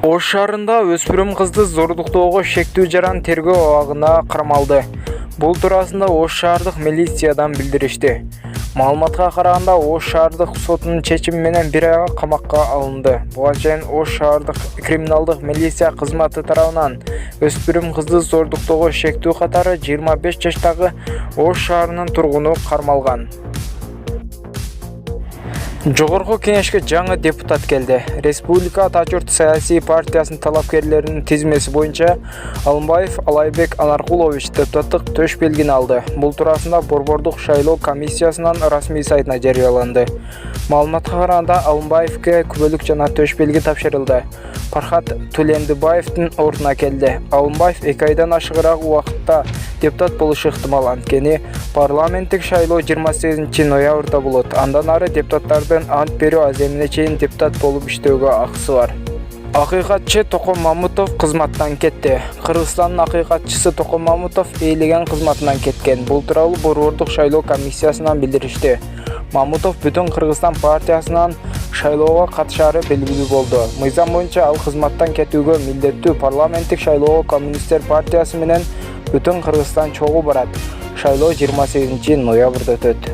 Ош шаарында өспүрүм кызды зордуктоого шектүү жаран тергөө абагына кармалды. Бул туурасында Ош шаардык милициядан билдиришти. Маалыматка караганда, Ош шаардык сотунун чечими менен 1 айга камакка алынды. Буга чейин Ош шаардык криминалдык милиция кызматы тарабынан өспүрүм кызды зордуктоого шектүү катары 25 жаштагы Ош шаарынын тургуну кармалган. Жогорку кеңешке жаңы депутат келди. Республика Ата-Журт саясий партиясынын талапкерлеринин тизмеси боюнча Алымбаев Алайбек Анаркулович депутаттык төш белгини алды. Бул туурасында Борбордук шайлоо комиссиясынын расмий сайтына жарыяланды. Маалыматка караганда Алымбаевке күбөлүк жана төш белги тапшырылды. Пархат Тулендибаевдин ордуна келди. Алымбаев 2 айдан ашыгыраак убакытта депутат болушу ыктымал, анткени парламенттик шайлоо 28 ноябрда болот. Андан ары депутаттардын ант берүү аземине чейин депутат болуп иштөөгө акысы бар. Акыйкатчы Током Мамутов кызматтан кетти. Кыргызстандын акыйкатчысы Током Мамутов эйлеген кызматынан кеткен. Бул тууралуу Борбордук шайлоо комиссиясынан билдиришти. Мамутов Бүтүн Кыргызстан партиясынан шайлоого катышаары белгилүү болду. Мыйзам боюнча ал кызматтан кетүүгө милдеттүү. Парламенттик шайлоого Коммунисттер партиясы менен Бүтүн Кыргызстан чогуу барат. Шайлоо 28 ноябрда өтөт.